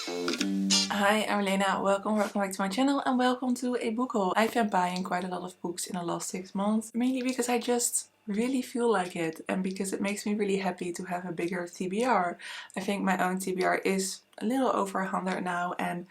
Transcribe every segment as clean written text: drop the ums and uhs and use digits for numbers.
Hi, I'm Milena. Welcome back to my channel and welcome to a book haul. I've been buying quite a lot of books in the last 6 months, mainly because I just really feel like it and because it makes me really happy to have a bigger TBR. I think my own TBR is a little over 100 now, and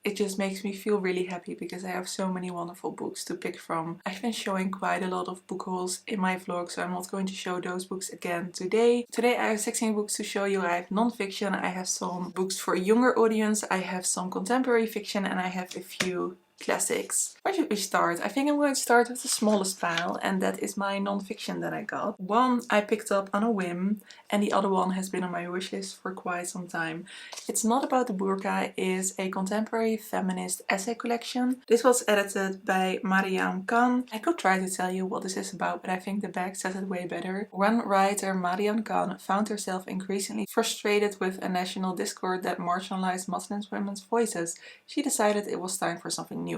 it just makes me feel really happy because I have so many wonderful books to pick from. I've been showing quite a lot of book hauls in my vlog, so I'm not going to show those books again today. Today I have 16 books to show you. I have non-fiction, I have some books for a younger audience, I have some contemporary fiction, and I have a few classics. Where should we start? I think I'm going to start with the smallest pile, and that is my non-fiction that I got. One I picked up on a whim, and the other one has been on my wishlist for quite some time. It's not about the burqa, it is a contemporary feminist essay collection. This was edited by Mariam Khan. I could try to tell you what this is about, but I think the back says it way better. One writer, Mariam Khan, found herself increasingly frustrated with a national discourse that marginalized Muslim women's voices. She decided it was time for something new.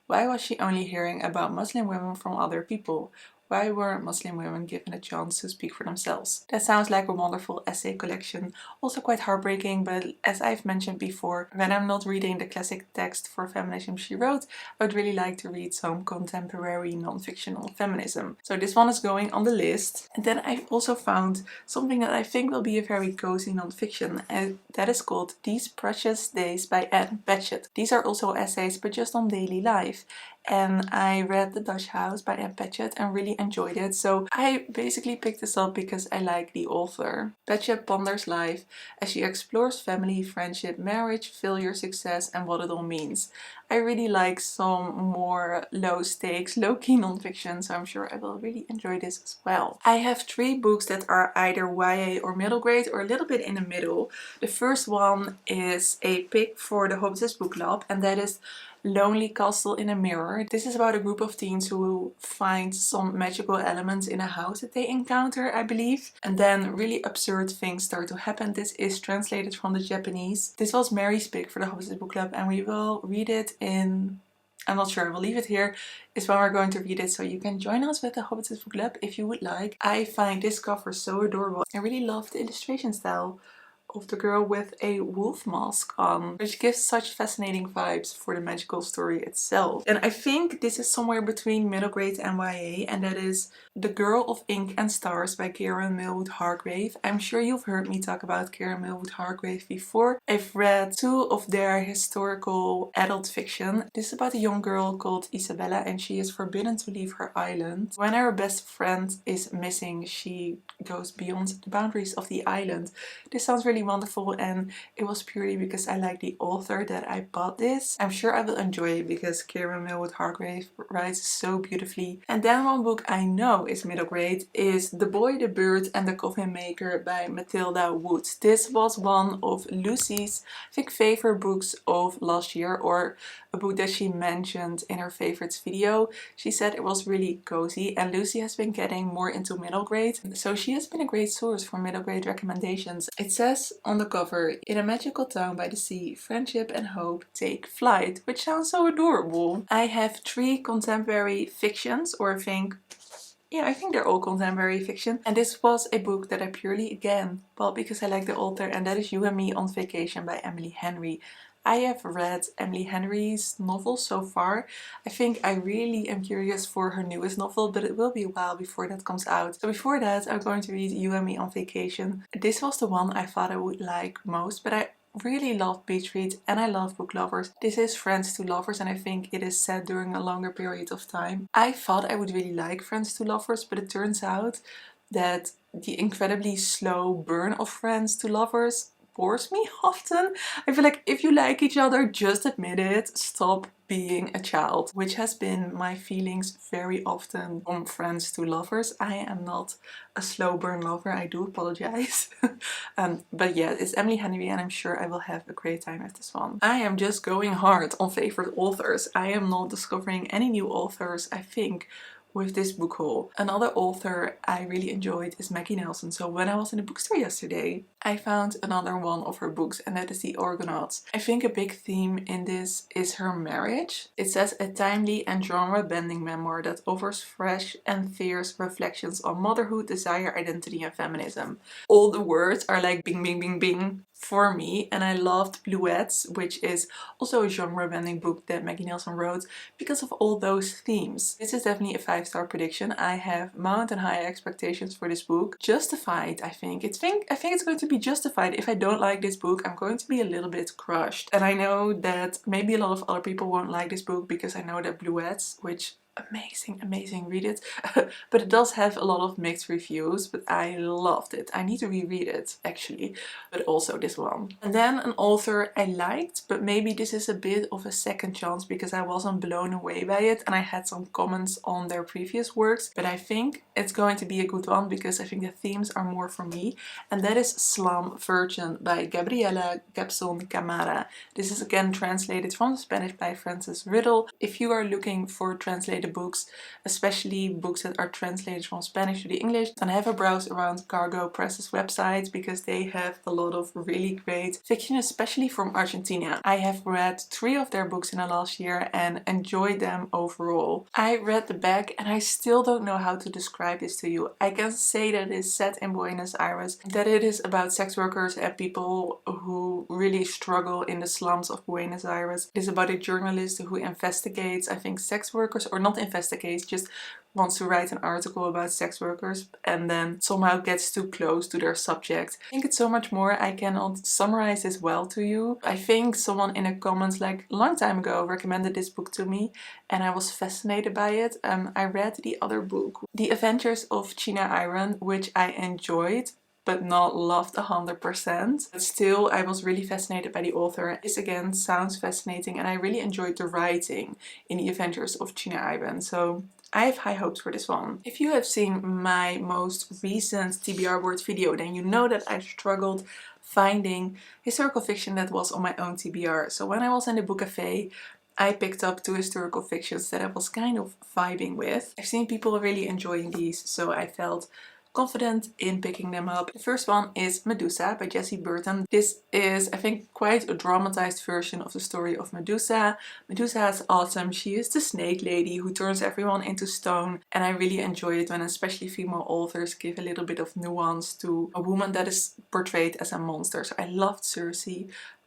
Why was she only hearing about Muslim women from other people? Why weren't Muslim women given a chance to speak for themselves? That sounds like a wonderful essay collection, also quite heartbreaking, but as I've mentioned before, when I'm not reading the classic text for feminism she wrote, I would really like to read some contemporary non-fictional feminism. So this one is going on the list. And then I've also found something that I think will be a very cozy non-fiction, and that is called These Precious Days by Anne Patchett. These are also essays, but just on daily life. And I read The Dutch House by Anne Patchett and really enjoyed it, so I basically picked this up because I like the author. Patchett ponders life as she explores family, friendship, marriage, failure, success, and what it all means. I really like some more low stakes, low-key non-fiction, so I'm sure I will really enjoy this as well. I have 3 books that are either YA or middle grade or a little bit in the middle. The first one is a pick for the Hobbitses book club, and that is Lonely Castle in a Mirror. This is about a group of teens who find some magical elements in a house that they encounter, I believe. And then really absurd things start to happen. This is translated from the Japanese. This was Mary's pick for the Hobbitses book club, and we will read it in... I'm not sure, I will leave it here. It's when we're going to read it, so you can join us with the Hobbitses book club if you would like. I find this cover so adorable. I really love the illustration style of the girl with a wolf mask on, which gives such fascinating vibes for the magical story itself. And I think this is somewhere between middle grade and YA, and that is The Girl of Ink and Stars by Karen Millwood Hargrave. I'm sure you've heard me talk about Karen Millwood Hargrave before. I've read 2 of their historical adult fiction. This is about a young girl called Isabella, and she is forbidden to leave her island. When her best friend is missing, she goes beyond the boundaries of the island. This sounds really wonderful, and it was purely because I like the author that I bought this. I'm sure I will enjoy it because Karen Millwood Hargrave writes so beautifully. And then one book I know is middle grade is The Boy, the Bird and the Coffin Maker by Matilda Wood. This was one of Lucy's, I think, favorite books of last year, or a book that she mentioned in her favorites video. She said it was really cozy, and Lucy has been getting more into middle grade, so she has been a great source for middle grade recommendations. It says on the cover, "In a magical town by the sea, friendship and hope take flight," which sounds so adorable. I have 3 contemporary fictions, or I think they're all contemporary fiction. And this was a book that I purely, again, bought because I like the author, and that is You and Me on Vacation by Emily Henry. I have read Emily Henry's novels so far. I think I really am curious for her newest novel, but it will be a while before that comes out. So before that, I'm going to read You and Me on Vacation. This was the one I thought I would like most, but I really love beach reads and I love book lovers. This is Friends to Lovers, and I think it is set during a longer period of time. I thought I would really like Friends to Lovers, but it turns out that the incredibly slow burn of Friends to Lovers bores me often. I feel like if you like each other, just admit it. Stop being a child, which has been my feelings very often from Friends to Lovers. I am not a slow burn lover, I do apologize. But yeah, it's Emily Henry, and I'm sure I will have a great time with this one. I am just going hard on favorite authors. I am not discovering any new authors, I think, with this book haul. Another author I really enjoyed is Maggie Nelson. So when I was in the bookstore yesterday, I found another one of her books, and that is The Argonauts. I think a big theme in this is her marriage. It says a timely and genre-bending memoir that offers fresh and fierce reflections on motherhood, desire, identity and feminism. All the words are like bing bing bing bing. for me, and I loved Bluets, which is also a genre-bending book that Maggie Nelson wrote, because of all those themes. This is definitely a 5-star prediction. I have mountain high expectations for this book. Justified, I think. I think it's going to be justified. If I don't like this book, I'm going to be a little bit crushed. And I know that maybe a lot of other people won't like this book, because I know that Bluets, which amazing, read it. But it does have a lot of mixed reviews, but I loved it. I need to reread it actually, but also this one. And then an author I liked, but maybe this is a bit of a second chance because I wasn't blown away by it and I had some comments on their previous works, but I think it's going to be a good one because I think the themes are more for me, and that is Slum Virgin by Gabriela Gabson Camara. This is again translated from the Spanish by Frances Riddle. If you are looking for translated books, especially books that are translated from Spanish to the English, then have a browse around Cargo Press's website because they have a lot of really great fiction, especially from Argentina. I have read 3 of their books in the last year and enjoyed them overall. I read the back and I still don't know how to describe this to you. I can say that it is set in Buenos Aires, that it is about sex workers and people who really struggle in the slums of Buenos Aires. It is about a journalist who investigates, I think, sex workers, or not investigates, just wants to write an article about sex workers and then somehow gets too close to their subject. I think it's so much more. I cannot summarize this well to you. I think someone in the comments like a long time ago recommended this book to me and I was fascinated by it. I read the other book, The Adventures of China Iron, which I enjoyed but not loved 100%. But still, I was really fascinated by the author. This again sounds fascinating and I really enjoyed the writing in The Adventures of China Iron. So I have high hopes for this one. If you have seen my most recent TBR board video, then you know that I struggled finding historical fiction that was on my own TBR. So when I was in the book cafe, I picked up 2 historical fictions that I was kind of vibing with. I've seen people really enjoying these, so I felt confident in picking them up. The first one is Medusa by Jessie Burton. This is, I think, quite a dramatized version of the story of Medusa. Medusa is awesome. She is the snake lady who turns everyone into stone, and I really enjoy it when especially female authors give a little bit of nuance to a woman that is portrayed as a monster. So I loved Circe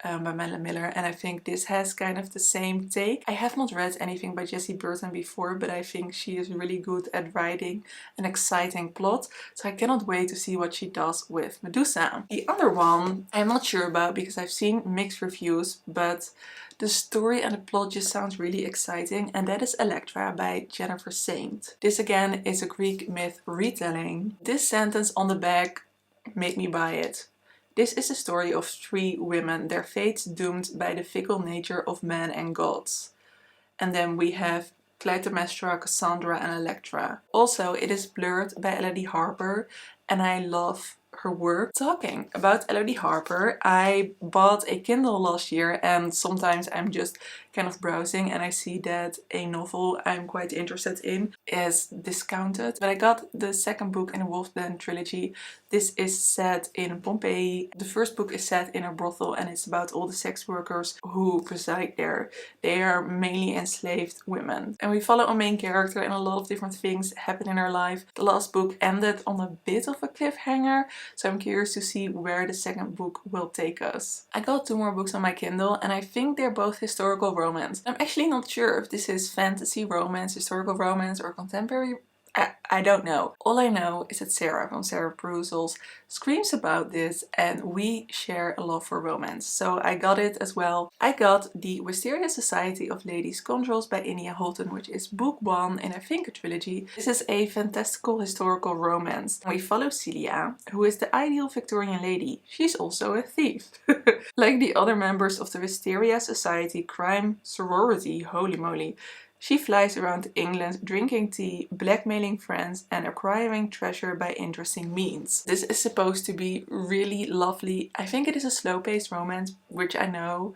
by Madeline Miller, and I think this has kind of the same take. I have not read anything by Jessie Burton before, but I think she is really good at writing an exciting plot, so I cannot wait to see what she does with Medusa. The other one I'm not sure about because I've seen mixed reviews, but the story and the plot just sounds really exciting, and that is Electra by Jennifer Saint. This again is a Greek myth retelling. This sentence on the back made me buy it. This is the story of 3 women, their fates doomed by the fickle nature of men and gods. And then we have Clytemnestra, Cassandra and Electra. Also, it is blurred by Elodie Harper, and I love her work. Talking about Elodie Harper, I bought a Kindle last year, and sometimes I'm just kind of browsing and I see that a novel I'm quite interested in is discounted. But I got the second book in the Wolf Den trilogy. This is set in Pompeii. The first book is set in a brothel and it's about all the sex workers who reside there. They are mainly enslaved women. And we follow a main character and a lot of different things happen in her life. The last book ended on a bit of a cliffhanger, so I'm curious to see where the second book will take us. I got 2 more books on my Kindle and I think they're both historical romance. I'm actually not sure if this is fantasy romance, historical romance or contemporary. I don't know. All I know is that Sarah from Sarah Perusals screams about this and we share a love for romance. So I got it as well. I got The Wisteria Society of Lady Scoundrels by Inia Holton, which is book 1 in I think a trilogy. This is a fantastical historical romance. We follow Celia, who is the ideal Victorian lady. She's also a thief. Like the other members of the Wisteria Society crime sorority, holy moly. She flies around England drinking tea, blackmailing friends and acquiring treasure by interesting means. This is supposed to be really lovely. I think it is a slow-paced romance which I know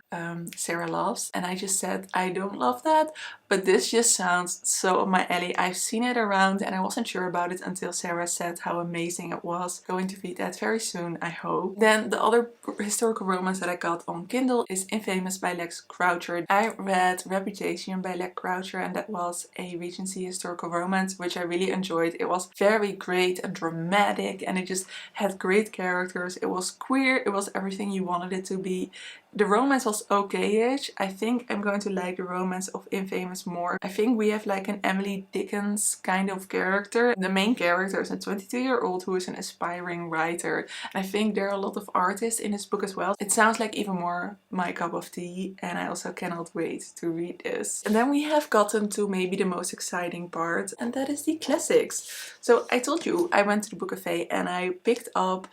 Sarah loves, and I just said I don't love that, but this just sounds so up my alley. I've seen it around and I wasn't sure about it until Sarah said how amazing it was. Going to read that very soon, I hope. Then the other historical romance that I got on Kindle is Infamous by Lex Croucher. I read Reputation by Lex Croucher, and that was a Regency historical romance which I really enjoyed. It was very great and dramatic, and it just had great characters. It was queer, it was everything you wanted it to be. The romance was okay-ish. I think I'm going to like the romance of Infamous more. I think we have like an Emily Dickens kind of character. The main character is a 22-year-old who is an aspiring writer. And I think there are a lot of artists in this book as well. It sounds like even more my cup of tea, and I also cannot wait to read this. And then we have gotten to maybe the most exciting part, and that is the classics. So I told you I went to the book cafe and I picked up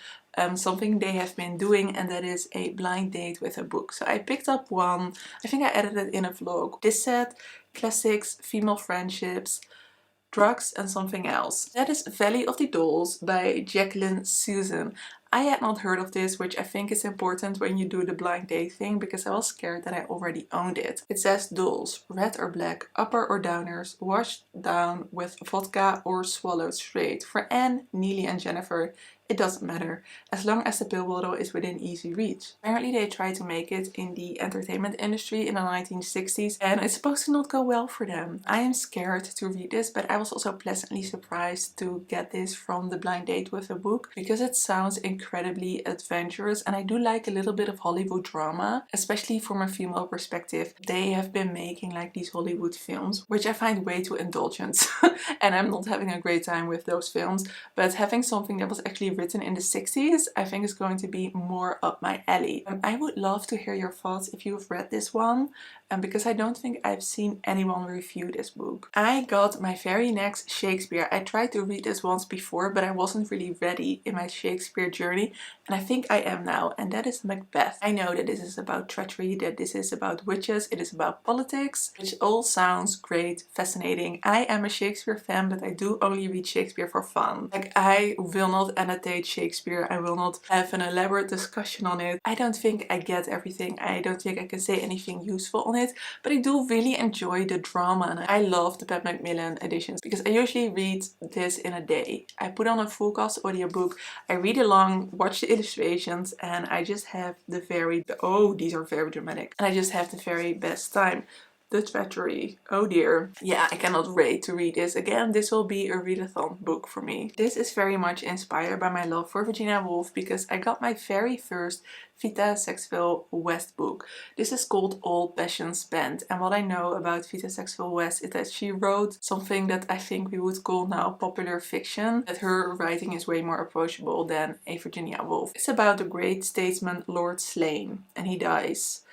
something they have been doing, and that is a blind date with a book. So I picked up one, I think I added it in a vlog. This said Classics, Female Friendships, Drugs and Something Else. That is Valley of the Dolls by Jacqueline Susan. I had not heard of this, which I think is important when you do the blind date thing, because I was scared that I already owned it. It says dolls, red or black, upper or downers, washed down with vodka or swallowed straight. For Anne, Neely and Jennifer, it doesn't matter, as long as the pill bottle is within easy reach. Apparently they tried to make it in the entertainment industry in the 1960s, and it's supposed to not go well for them. I am scared to read this, but I was also pleasantly surprised to get this from the blind date with a book, because it sounds incredibly adventurous, and I do like a little bit of Hollywood drama, especially from a female perspective. They have been making like these Hollywood films, which I find way too indulgent, and I'm not having a great time with those films, but having something that was actually written in the 60s, I think is going to be more up my alley. I would love to hear your thoughts if you've read this one, because I don't think I've seen anyone review this book. I got my very next Shakespeare. I tried to read this once before, but I wasn't really ready in my Shakespeare journey, and I think I am now, and that is Macbeth. I know that this is about treachery, that this is about witches, it is about politics, which all sounds great, fascinating. I am a Shakespeare fan, but I do only read Shakespeare for fun. Like, I will not annotate Shakespeare, I will not have an elaborate discussion on it. I don't think I get everything, I don't think I can say anything useful on it, but I do really enjoy the drama, and I love the Pat Macmillan editions, because I usually read this in a day. I put on a full cast audiobook, I read along, watch the illustrations, and I just have the very, oh, these are very dramatic, and I just have the very best time. The treachery. Oh dear. Yeah, I cannot wait to read this again. This will be a readathon book for me. This is very much inspired by my love for Virginia Woolf, because I got my very first Vita Sackville West book. This is called Old Passion Spent, and what I know about Vita Sackville West is that she wrote something that I think we would call now popular fiction, that her writing is way more approachable than a Virginia Woolf. It's about the great statesman Lord Slane, and he dies.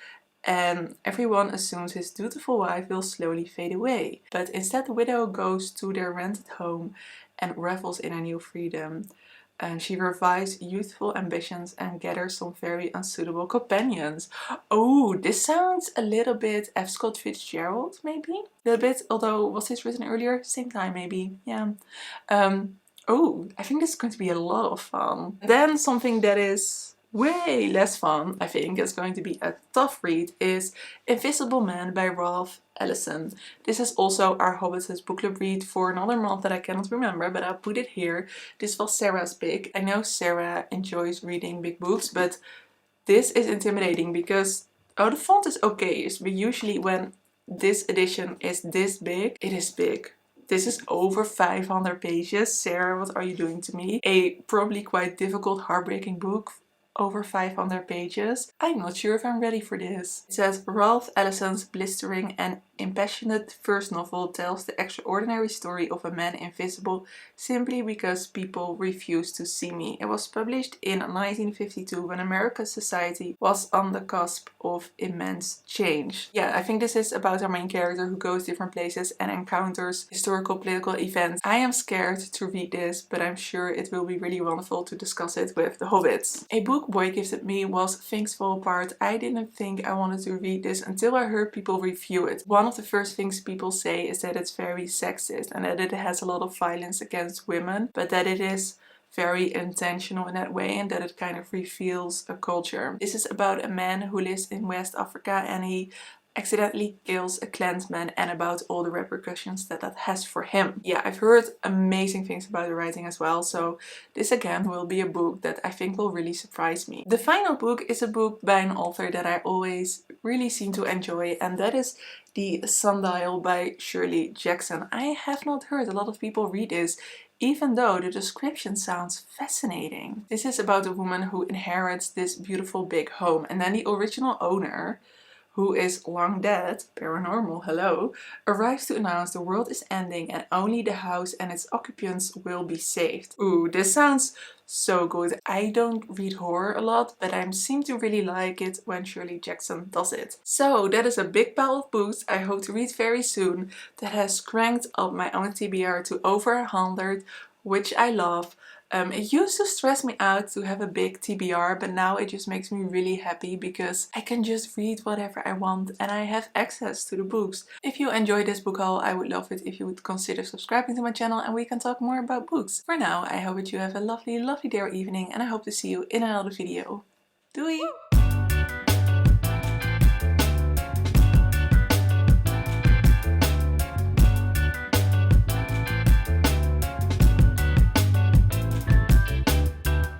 And everyone assumes his dutiful wife will slowly fade away. But instead the widow goes to their rented home and revels in her new freedom. And she revives youthful ambitions and gathers some very unsuitable companions. Oh, this sounds a little bit F. Scott Fitzgerald, maybe? A little bit, although was this written earlier? Same time, maybe. Yeah. Oh, I think this is going to be a lot of fun. Then something that is way less fun, I think, is going to be a tough read, is Invisible Man by Ralph Ellison. This is also our Hobbitses book club read for another month that I cannot remember, but I'll put it here. This was Sarah's pick. I know Sarah enjoys reading big books, but this is intimidating because, oh, the font is okay, but usually when this edition is this big, it is big. This is over 500 pages. Sarah, what are you doing to me? A probably quite difficult, heartbreaking book. Over 500 pages. I'm not sure if I'm ready for this. It says Ralph Ellison's blistering and impassioned first novel tells the extraordinary story of a man invisible simply because people refuse to see me. It was published in 1952 when America's society was on the cusp of immense change. Yeah, I think this is about our main character who goes different places and encounters historical political events. I am scared to read this, but I'm sure it will be really wonderful to discuss it with the Hobbits. A book Boy gifted me was Things Fall Apart. I didn't think I wanted to read this until I heard people review it. One of the first things people say is that it's very sexist and that it has a lot of violence against women, but that it is very intentional in that way, and that it kind of reveals a culture. This is about a man who lives in West Africa and he accidentally kills a clansman, and about all the repercussions that that has for him. Yeah, I've heard amazing things about the writing as well, so this again will be a book that I think will really surprise me. The final book is a book by an author that I always really seem to enjoy, and that is The Sundial by Shirley Jackson. I have not heard a lot of people read this, even though the description sounds fascinating. This is about a woman who inherits this beautiful big home, and then the original owner, who is long dead, paranormal, hello, arrives to announce the world is ending and only the house and its occupants will be saved. Ooh, this sounds so good. I don't read horror a lot, but I seem to really like it when Shirley Jackson does it. So that is a big pile of books I hope to read very soon that has cranked up my own TBR to over 100, which I love. It used to stress me out to have a big TBR, but now it just makes me really happy because I can just read whatever I want and I have access to the books. If you enjoyed this book haul, I would love it if you would consider subscribing to my channel and we can talk more about books. For now, I hope that you have a lovely day or evening, and I hope to see you in another video. Doei!